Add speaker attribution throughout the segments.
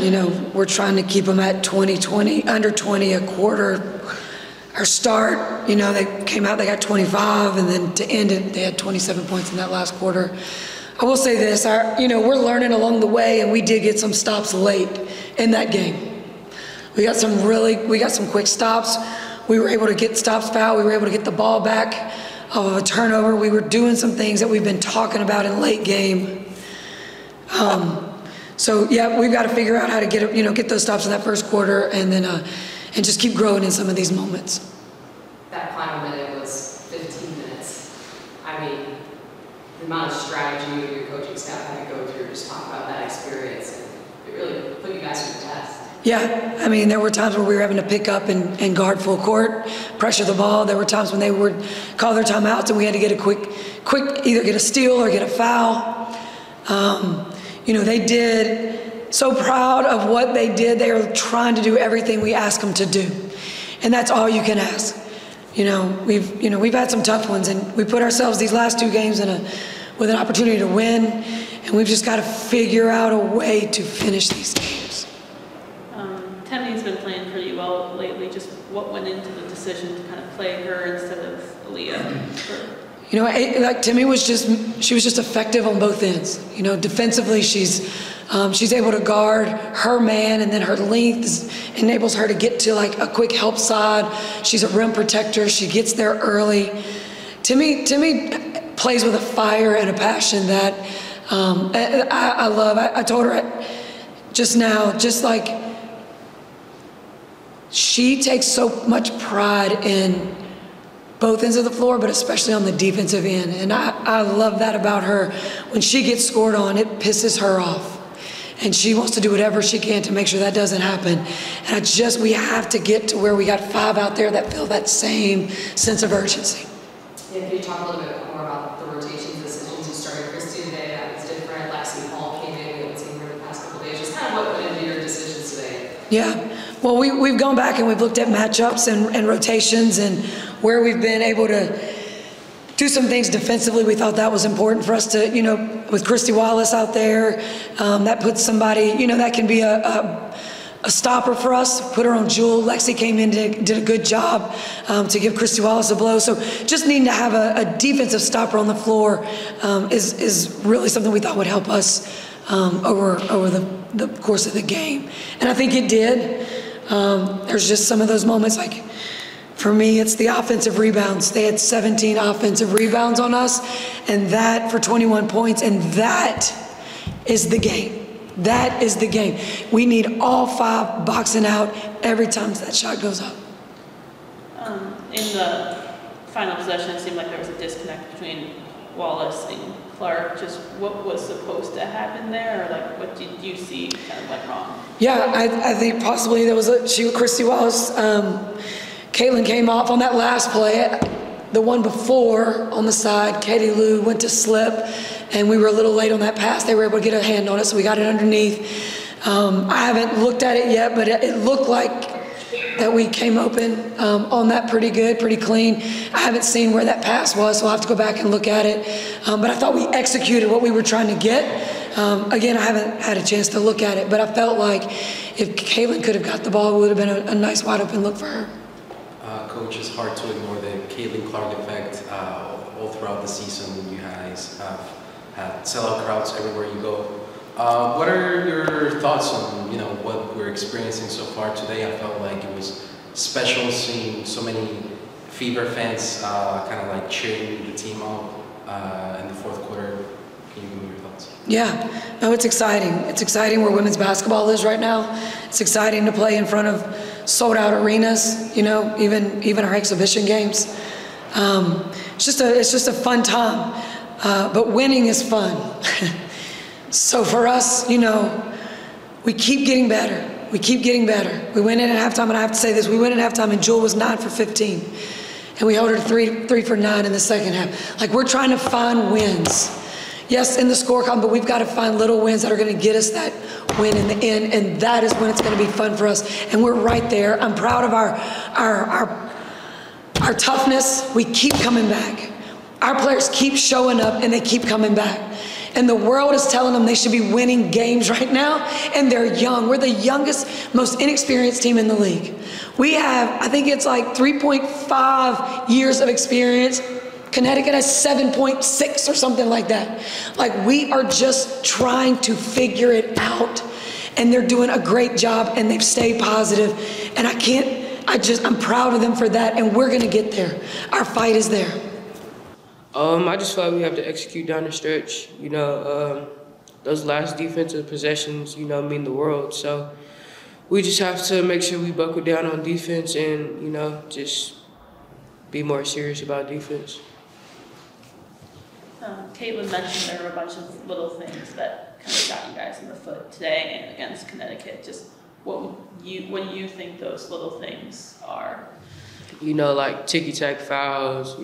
Speaker 1: You know, we're trying to keep them at 20, under 20 a quarter. Our start, you know, they came out, they got 25, and then to end it, they had 27 points in that last quarter. I will say this, you know, we're learning along the way, and we did get some stops late in that game. We got some quick stops. We were able to get stops foul. We were able to get the ball back off of a turnover. We were doing some things that we've been talking about in late game. So yeah, we've got to figure out how to get those stops in that first quarter, and then and just keep growing in some of these moments.
Speaker 2: That final minute was 15 minutes. I mean, the amount of strategy your coaching staff had to go through, just talk about that experience, and it really put you guys to the test. Yeah,
Speaker 1: I mean, there were times where we were having to pick up and guard full court, pressure the ball. There were times when they would call their timeouts and we had to get a quick, either get a steal or get a foul. You know, they did. So proud of what they did. They are trying to do everything we ask them to do, and that's all you can ask. You know, we've had some tough ones, and we put ourselves these last 2 games with an opportunity to win, and we've just got to figure out a way to finish these games.
Speaker 3: Temmie's been playing pretty well lately. Just what went into the decision to kind of play her instead of Aaliyah?
Speaker 1: You know, like Timmie was just effective on both ends. You know, defensively, she's able to guard her man, and then her length enables her to get to like a quick help side. She's a rim protector. She gets there early. Timmie plays with a fire and a passion that I love. I told her just now, just like she takes so much pride in both ends of the floor, but especially on the defensive end. And I love that about her. When she gets scored on, it pisses her off. And she wants to do whatever she can to make sure that doesn't happen. And we have to get to where we got 5 out there that feel that same sense of urgency.
Speaker 2: Yeah, can you talk a little bit more about the rotation decisions? You started Christie today, that was different. Lexi Hall came in, we haven't seen her in the past couple of days. Just kind of what went into your decisions today?
Speaker 1: Yeah, well, we've gone back and we've looked at matchups and rotations and where we've been able to do some things defensively. We thought that was important for us to, you know, with Christy Wallace out there, that puts somebody, you know, that can be a stopper for us, put her on Jewel. Lexi came in, did a good job to give Christy Wallace a blow. So just needing to have a defensive stopper on the floor is really something we thought would help us over the course of the game. And I think it did. There's just some of those moments, like for me, it's the offensive rebounds. They had 17 offensive rebounds on us, and that for 21 points, and that is the game. That is the game. We need all 5 boxing out every time that shot goes up.
Speaker 3: In the final possession, it seemed like there was a disconnect between Wallace and Clark. Just what was supposed to happen there, or like what did you see kind of went wrong?
Speaker 1: Yeah, I think possibly there was Christy Wallace. Caitlin came off on that last play. The one before on the side, Katie Lou went to slip, and we were a little late on that pass. They were able to get a hand on it, so we got it underneath. I haven't looked at it yet, but it looked like that we came open on that pretty good, pretty clean. I haven't seen where that pass was, so I'll have to go back and look at it. But I thought we executed what we were trying to get. Again, I haven't had a chance to look at it, but I felt like if Caitlin could have got the ball, it would have been a nice wide open look for her.
Speaker 4: Coach, it's hard to ignore the Caitlin Clark effect. All throughout the season, you guys have had sellout crowds everywhere you go. What are your thoughts on what we're experiencing so far today? I felt like it was special seeing so many Fever fans kind of like cheering the team up in the 4th quarter. Can you give me your thoughts?
Speaker 1: Yeah, no, it's exciting. It's exciting where women's basketball is right now. It's exciting to play in front of sold-out arenas. Even our exhibition games. It's just a fun time. But winning is fun. So for us, we keep getting better. We keep getting better. We went in at halftime, and I have to say this: we went in at halftime, and Jewel was 9 for 15, and we held her to 3 for 9 in the second half. Like, we're trying to find wins. Yes, in the score column, but we've got to find little wins that are going to get us that win in the end, and that is when it's going to be fun for us. And we're right there. I'm proud of our toughness. We keep coming back. Our players keep showing up, and they keep coming back. And the world is telling them they should be winning games right now, and they're young. We're the youngest, most inexperienced team in the league. We have, I think it's like 3.5 years of experience. Connecticut has 7.6 or something like that. Like, we are just trying to figure it out, and they're doing a great job, and they've stayed positive. And I'm proud of them for that, and we're gonna get there. Our fight is there.
Speaker 5: I just feel like we have to execute down the stretch. Those last defensive possessions, mean the world. So we just have to make sure we buckle down on defense and, just be more serious about defense.
Speaker 3: Caitlin mentioned there were a bunch of little things that kind of shot you guys in the foot today and against Connecticut. Just what you think those little things are?
Speaker 5: Like ticky-tack fouls,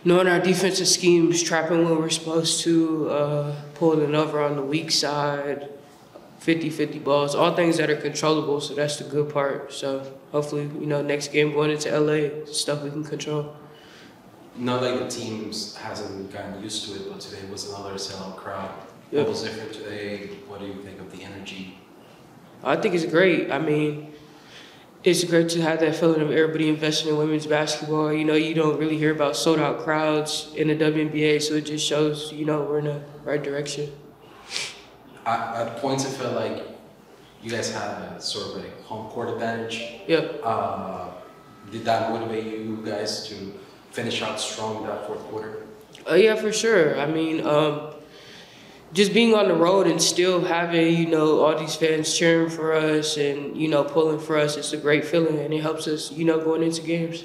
Speaker 5: knowing our defensive schemes, trapping when we're supposed to, pulling over on the weak side, 50-50 balls, all things that are controllable, so that's the good part. So hopefully, next game going into LA, stuff we can control.
Speaker 4: Not like the teams hasn't gotten used to it, but today was another sellout crowd.
Speaker 5: Yep.
Speaker 4: What was different today? What do you think of the energy?
Speaker 5: I think it's great. I mean, it's great to have that feeling of everybody investing in women's basketball. You don't really hear about sold-out crowds in the WNBA, so it just shows, we're in the right direction.
Speaker 4: At points, it felt like you guys had a sort of a home court advantage.
Speaker 5: Yep.
Speaker 4: Did that motivate you guys to finish out strong that fourth quarter?
Speaker 5: Yeah, for sure. I mean, just being on the road and still having, all these fans cheering for us and, pulling for us, it's a great feeling, and it helps us, going into games.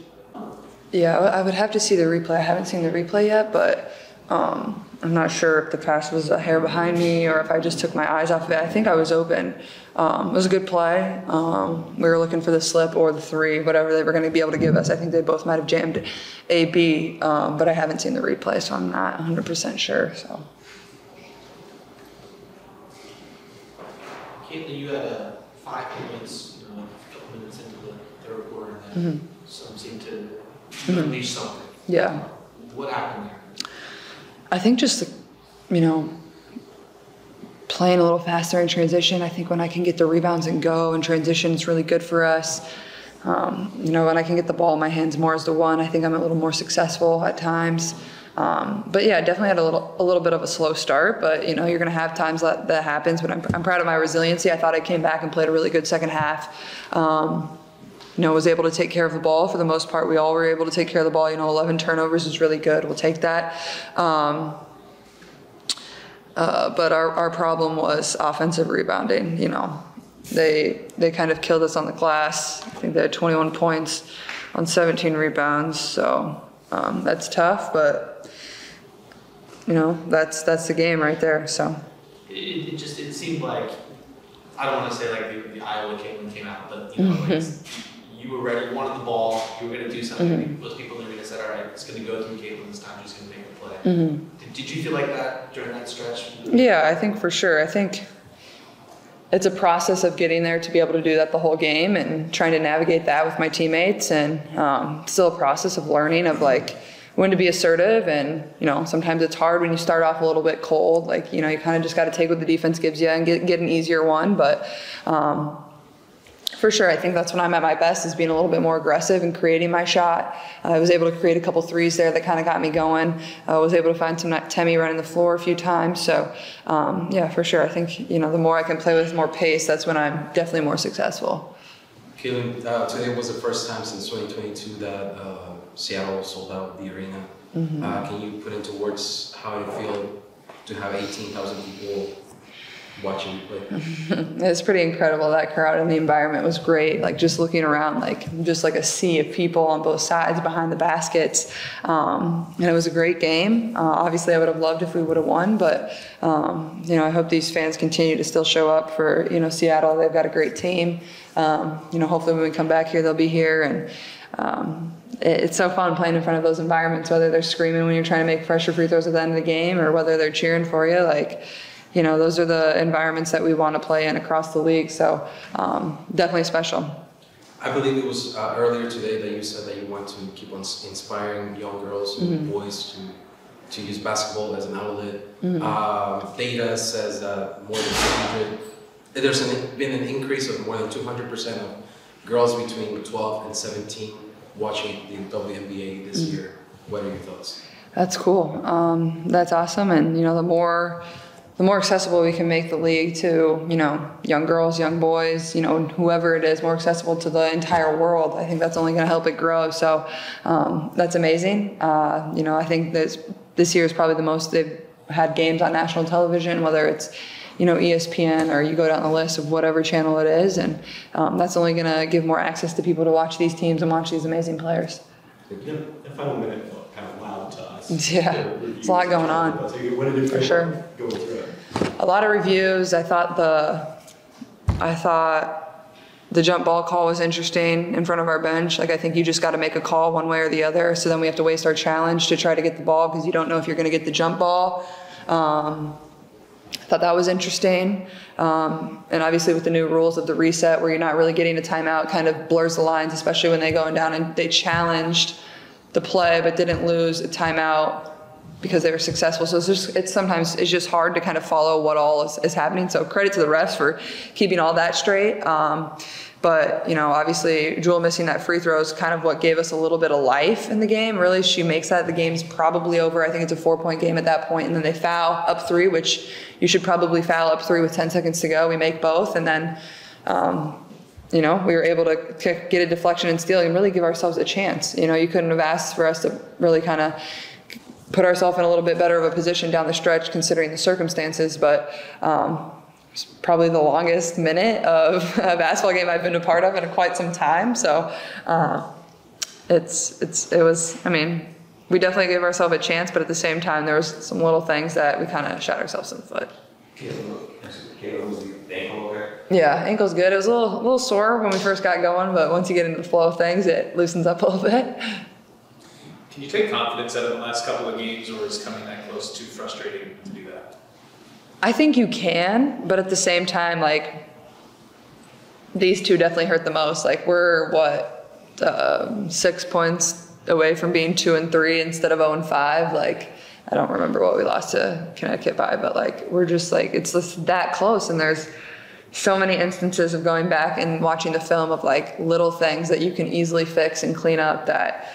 Speaker 6: Yeah, I would have to see the replay. I haven't seen the replay yet, but I'm not sure if the pass was a hair behind me or if I just took my eyes off of it. I think I was open. It was a good play. We were looking for the slip or the three, whatever they were going to be able to give us. I think they both might have jammed A-B, but I haven't seen the replay, so I'm not 100% sure. So.
Speaker 7: Caitlin, you had 5 points, a couple minutes into the third quarter, and then some seemed to unleash something.
Speaker 6: Yeah.
Speaker 7: What happened there?
Speaker 6: I think just, playing a little faster in transition. I think when I can get the rebounds and go in transition, it's really good for us. When I can get the ball in my hands more as the one, I think I'm a little more successful at times. But yeah, definitely had a little bit of a slow start, but you're going to have times that happens, but I'm proud of my resiliency. I thought I came back and played a really good second half. Was able to take care of the ball for the most part. We all were able to take care of the ball. 11 turnovers is really good. We'll take that. But our problem was offensive rebounding. They kind of killed us on the glass. I think they had 21 points on 17 rebounds. So that's tough, but that's the game right there. So
Speaker 7: It seemed like, I don't want to say like the Iowa came out, but like you were ready, you wanted the ball, you were going to do something. Most people in the arena said, all right, it's going to go through Caitlin this time, she's going to make the play. Did you feel like that during that stretch?
Speaker 6: Yeah, I think for sure. I think it's a process of getting there to be able to do that the whole game and trying to navigate that with my teammates, and still a process of learning of like when to be assertive, and sometimes it's hard when you start off a little bit cold, like you kind of just got to take what the defense gives you and get an easier one, but for sure, I think that's when I'm at my best, is being a little bit more aggressive and creating my shot. I was able to create a couple threes there that kind of got me going. I was able to find some Temi running the floor a few times. So, yeah, for sure. I think, the more I can play with more pace, that's when I'm definitely more successful.
Speaker 4: Caitlin, today was the first time since 2022 that Seattle sold out the arena. Can you put into words how you feel to have 18,000 people watching you play?
Speaker 6: It's pretty incredible. That crowd and the environment was great. Like just looking around, just like a sea of people on both sides behind the baskets. And it was a great game. Obviously I would have loved if we would have won, but I hope these fans continue to still show up for, Seattle. They've got a great team. Hopefully when we come back here, they'll be here, and it's so fun playing in front of those environments, whether they're screaming when you're trying to make pressure free throws at the end of the game or whether they're cheering for you. Those are the environments that we want to play in across the league. So definitely special.
Speaker 4: I believe it was earlier today that you said that you want to keep on inspiring young girls and boys to to use basketball as an outlet. Data says that there's been an increase of more than 200% of girls between 12 and 17 watching the WNBA this year. What are your thoughts?
Speaker 6: That's cool. That's awesome. And, you know, the more accessible we can make the league to, you know, young girls, young boys, you know, whoever it is, more accessible to the entire world, I think that's only going to help it grow. So that's amazing. You know, I think this year is probably the most they've had games on national television, whether it's, you know, ESPN or you go down the list of whatever channel it is. And that's only going to give more access to people to watch these teams and watch these amazing players.
Speaker 8: The final minute felt kind of loud to us.
Speaker 6: Yeah, there's a lot going on.
Speaker 8: What did it
Speaker 6: for sure.
Speaker 8: Going through it?
Speaker 6: A lot of reviews. I thought the jump ball call was interesting in front of our bench. Like, I think you just got to make a call one way or the other. So then we have to waste our challenge to try to get the ball because you don't know if you're going to get the jump ball. I thought that was interesting. And obviously with the new rules of the reset where you're not really getting a timeout, kind of blurs the lines, especially when they going down and they challenged the play but didn't lose a timeout because they were successful. So sometimes it's just hard to kind of follow what all is happening. So credit to the refs for keeping all that straight. But, you know, obviously Jewel missing that free throw is kind of what gave us a little bit of life in the game. Really, she makes that. The game's probably over. I think it's a 4-point game at that point. And then they foul up 3, which you should probably foul up 3 with 10 seconds to go. We make both. And then, you know, we were able to get a deflection and steal and really give ourselves a chance. You know, you couldn't have asked for us to really kind of put ourselves in a little bit better of a position down the stretch considering the circumstances. But it's probably the longest minute of a basketball game I've been a part of in quite some time. So it was, I mean, we definitely gave ourselves a chance, but at the same time, there was some little things that we kind of shot ourselves in the foot.
Speaker 8: Kayla, was the ankle okay?
Speaker 6: Yeah, ankle's good. It was a little sore when we first got going, but once you get into the flow of things, it loosens up a little bit.
Speaker 9: Can you take confidence out of the last couple of games, or is coming that close too frustrating to do that?
Speaker 6: I think you can, but at the same time, like, these two definitely hurt the most. Like, we're, 6 points away from being 2-3 instead of 0-5. Like, I don't remember what we lost to Connecticut by, but, like, we're just, like, it's just that close. And there's so many instances of going back and watching the film of, like, little things that you can easily fix and clean up that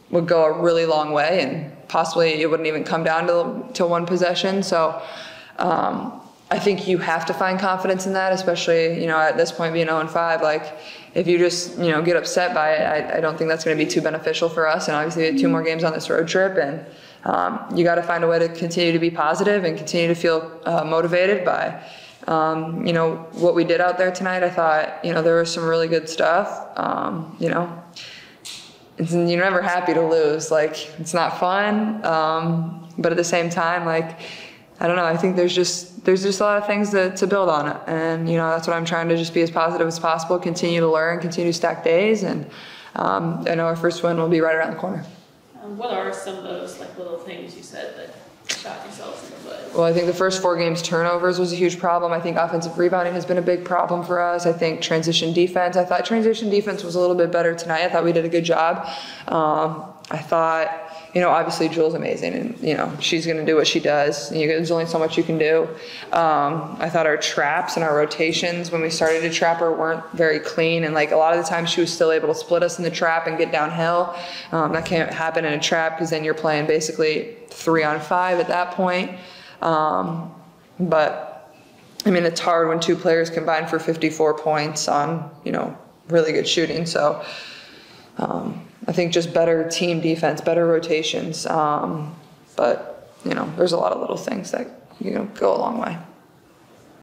Speaker 6: would go a really long way, and possibly it wouldn't even come down to one possession. So I think you have to find confidence in that, especially, you know, at this point being 0-5. Like, if you just, you know, get upset by it, I don't think that's going to be too beneficial for us. And obviously we have 2 more games on this road trip, and you got to find a way to continue to be positive and continue to feel motivated by, you know, what we did out there tonight. I thought, you know, there was some really good stuff. You know, you're never happy to lose. Like, it's not fun. But at the same time, like, I don't know, I think there's just a lot of things to build on it. And, you know, that's what I'm trying to just be as positive as possible, continue to learn, continue to stack days. And I know our first win will be right around the corner.
Speaker 3: What are some of those, like, little things you said that shot yourselves in the foot?
Speaker 6: Well, I think the first 4 games turnovers was a huge problem. I think offensive rebounding has been a big problem for us. I think transition defense. I thought transition defense was a little bit better tonight. I thought we did a good job. I thought, you know, obviously Jewel's amazing, and, you know, she's going to do what she does. There's only so much you can do. I thought our traps and our rotations when we started to trap her weren't very clean, and, like, a lot of the time she was still able to split us in the trap and get downhill. That can't happen in a trap because then you're playing basically 3-on-5 at that point. But I mean, it's hard when 2 players combine for 54 points on, you know, really good shooting. So I think just better team defense, better rotations. But, you know, there's a lot of little things that, you know, go a long way.